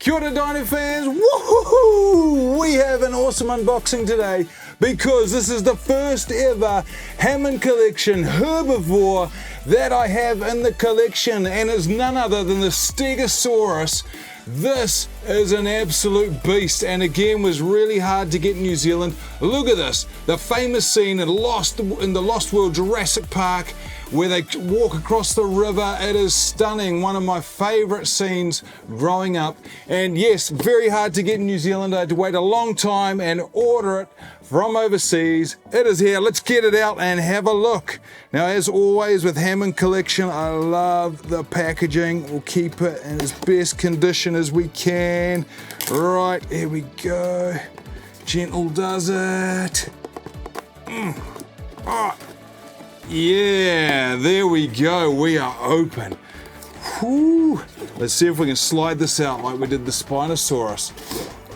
Kia ora Dino fans, woohoo! We have an awesome unboxing today because this is the first ever Hammond Collection Herbivore that I have in the collection, and is none other than the Stegosaurus. This is an absolute beast, and again was really hard to get in New Zealand. Look at this, the famous scene in the Lost World Jurassic Park where they walk across the river. It is stunning, one of my favorite scenes growing up. And yes, very hard to get in New Zealand. I had to wait a long time and order it from overseas. It is here. Let's get it out and have a look. Now, as always with Hammond Collection, I love the packaging. We'll keep it in as best condition as we can. Right, here we go. Gentle does it. Oh. Yeah, there we go. We are open. Whew. Let's see if we can slide this out like we did the Spinosaurus.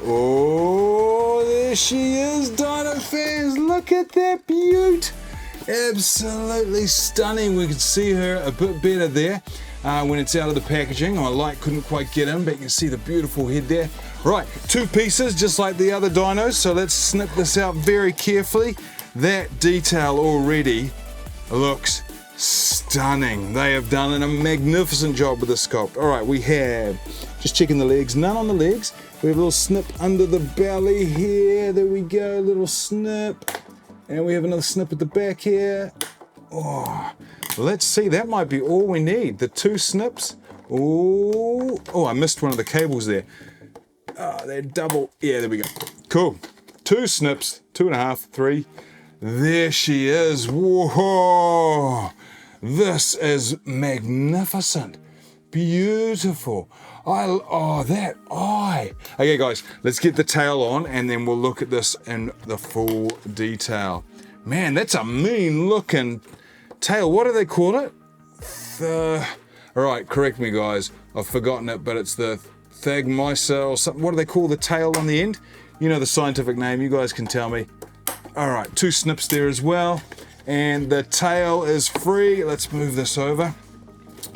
Oh, there she is, Dino fans. Look at that beaut. Absolutely stunning. We can see her a bit better there when it's out of the packaging. My light couldn't quite get in, but you can see the beautiful head there. Right, two pieces just like the other dinos. So let's snip this out very carefully. That detail already looks stunning. They have done a magnificent job with the sculpt. All right, we have, just checking the legs, none on the legs. We have a little snip under the belly here. There we go, little snip. And we have another snip at the back here. Oh, let's see, that might be all we need. The two snips. Oh, I missed one of the cables there. Oh, they're double. Yeah, there we go. Cool. Two snips, 2.5, 3. There she is. Whoa! This is magnificent. Beautiful. Oh, that eye. Okay, guys, let's get the tail on and then we'll look at this in the full detail. Man, that's a mean looking tail. What do they call it? All right, correct me, guys. I've forgotten it, but it's the Thagmisa or something. What do they call the tail on the end? You know the scientific name. You guys can tell me. All right, two snips there as well, and the tail is free. Let's move this over.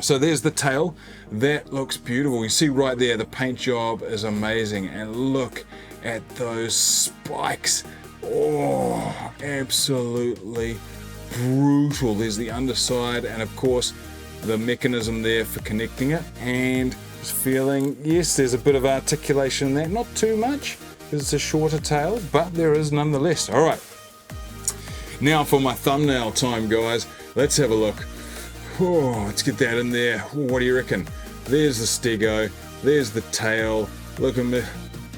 So there's the tail. That looks beautiful. You see right there, the paint job is amazing, and look at those spikes. Oh, absolutely brutal. There's the underside, and of course the mechanism there for connecting it, and it's feeling, yes, there's a bit of articulation in that, not too much, because it's a shorter tail, but there is nonetheless. All right, now for my thumbnail time, guys. Let's have a look. Oh, let's get that in there. What do you reckon? There's the stego, there's the tail. Look at me.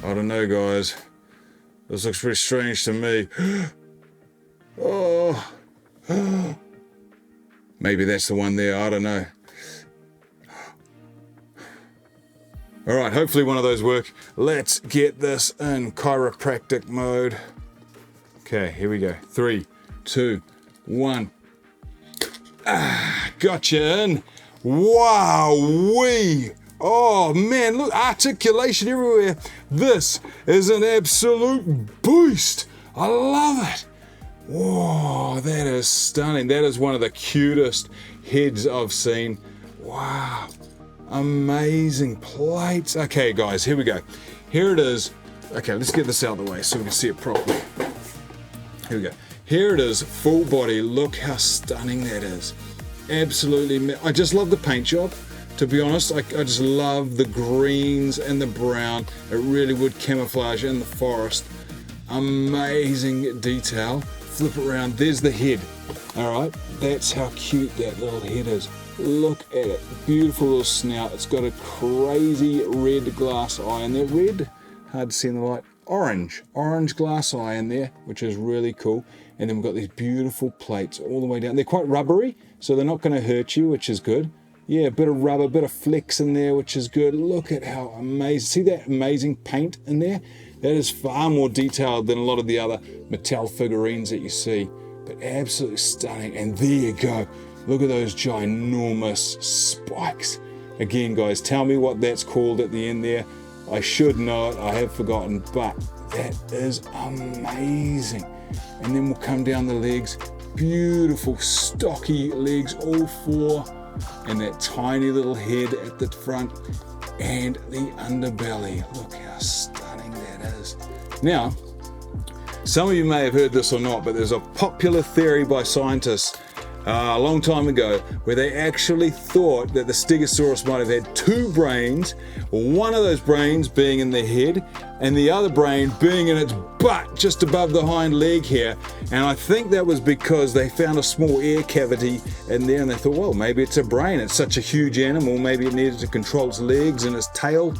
I don't know, guys. This looks pretty strange to me. Oh, maybe that's the one there, I don't know. All right, hopefully one of those work. Let's get this in chiropractic mode. Okay, here we go. 3, 2, 1. Gotcha in. Wow-wee. Oh man, look, articulation everywhere. This is an absolute beast. I love it. Whoa, that is stunning. That is one of the cutest heads I've seen. Wow. Amazing plates. Okay, guys, here we go. Here it is. Okay, let's get this out of the way so we can see it properly. Here we go. Here it is, full body. Look how stunning that is. Absolutely. I just love the paint job. To be honest, I just love the greens and the brown. It really would camouflage in the forest. Amazing detail. Flip it around. There's the head. All right, that's how cute that little head is. Look at it, beautiful little snout. It's got a crazy red glass eye in there. Red, hard to see in the light. Orange glass eye in there, which is really cool. And then we've got these beautiful plates all the way down. They're quite rubbery, so they're not going to hurt you, which is good. Yeah, a bit of rubber, a bit of flex in there, which is good. Look at how amazing. See that amazing paint in there? That is far more detailed than a lot of the other Mattel figurines that you see. But absolutely stunning. And there you go. Look at those ginormous spikes. Again, guys, tell me what that's called at the end there. I should know it, I have forgotten, but that is amazing. And then we'll come down the legs. Beautiful, stocky legs, all four. And that tiny little head at the front. and the underbelly. Look how stunning that is. Now, some of you may have heard this or not, but there's a popular theory by scientists a long time ago where they actually thought that the Stegosaurus might have had two brains, one of those brains being in the head and the other brain being in its butt just above the hind leg here. And I think that was because they found a small air cavity in there and they thought, well, maybe it's a brain. It's such a huge animal, maybe it needed to control its legs and its tail.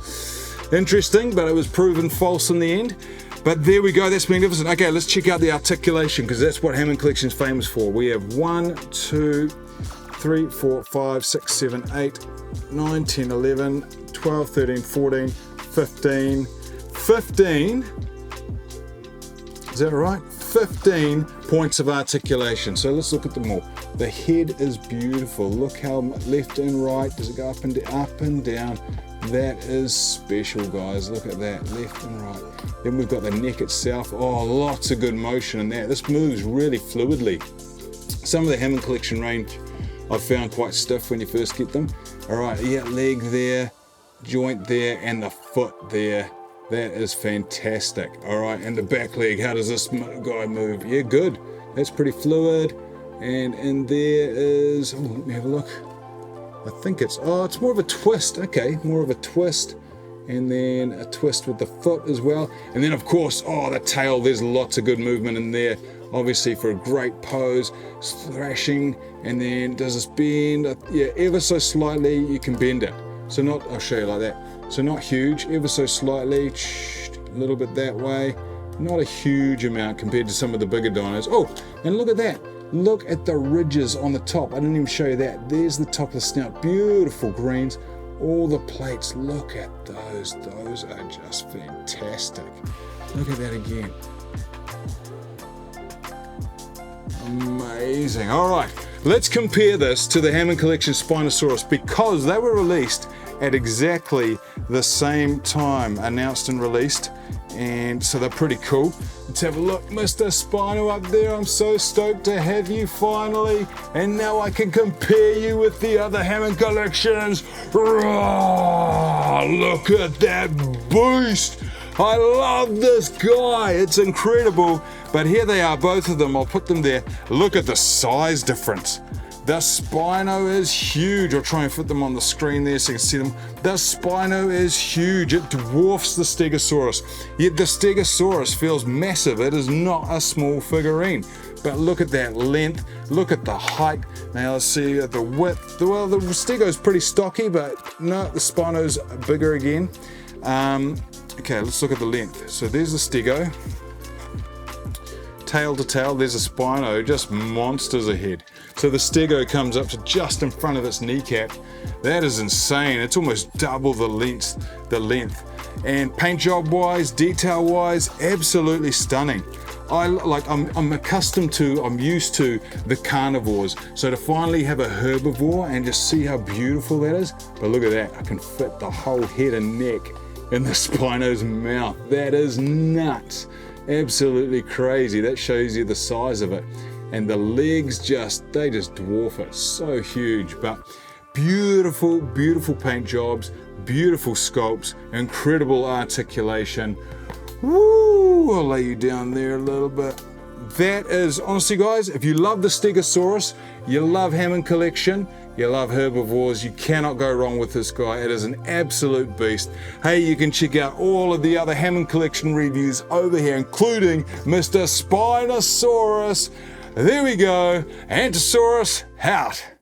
Interesting, but it was proven false in the end. But there we go, that's magnificent. Okay, let's check out the articulation, because that's what Hammond Collection is famous for. We have 1, 2, 3, 4, 5, 6, 7, 8, 9, 10, 11, 12, 13, 14, 15, 15. Is that right? 15 points of articulation. So let's look at them all. The head is beautiful. Look how left and right, does it go up and down? That is special, guys. Look at that, left and right. Then we've got the neck itself. Oh, lots of good motion in that. This moves really fluidly. Some of the Hammond Collection range I've found quite stiff when you first get them. All right, yeah, leg there, joint there, and the foot there. That is fantastic. All right, and the back leg, how does this guy move? Yeah, good. That's pretty fluid. And in there is, oh, let me have a look. I think it's more of a twist. Okay, more of a twist. And then a twist with the foot as well. And then of course, the tail, there's lots of good movement in there. Obviously for a great pose, thrashing, and then does this bend? Yeah, ever so slightly you can bend it. So not, I'll show you like that. So not huge, ever so slightly, a little bit that way. Not a huge amount compared to some of the bigger dinos. Oh, and look at that. Look at the ridges on the top. I didn't even show you that. There's the top of the snout. Beautiful greens. All the plates. Look at those. Those are just fantastic. Look at that again. Amazing. All right. Let's compare this to the Hammond Collection Spinosaurus, because they were released at exactly the same time, announced and released. And so they're pretty cool. Let's have a look, Mr. Spino up there. I'm so stoked to have you finally. And now I can compare you with the other Hammond Collections. Look at that beast. I love this guy. It's incredible. But here they are, both of them. I'll put them there. Look at the size difference. The Spino is huge. I'll try and put them on the screen there so you can see them. The Spino is huge. It dwarfs the Stegosaurus. Yet the Stegosaurus feels massive. It is not a small figurine. But look at that length. Look at the height. Now let's see the width. Well, the Stego's pretty stocky, but no, the Spino's bigger again. Okay, let's look at the length. So there's the Stego. Tail to tail, there's a Spino, just monsters ahead. So the Stego comes up to just in front of its kneecap. That is insane. It's almost double the length. And paint job wise, detail wise, absolutely stunning. I'm used to the carnivores. So to finally have a herbivore and just see how beautiful that is. But look at that, I can fit the whole head and neck in the Spino's mouth. That is nuts. Absolutely crazy. That shows you the size of it. And the legs they just dwarf it. So huge, but beautiful, beautiful paint jobs, beautiful sculpts, incredible articulation. Woo! I'll lay you down there a little bit. That is, honestly guys, if you love the Stegosaurus, you love Hammond Collection, you love herbivores, you cannot go wrong with this guy. It is an absolute beast. Hey, you can check out all of the other Hammond Collection reviews over here, including Mr. Spinosaurus. There we go. Antosaurus out.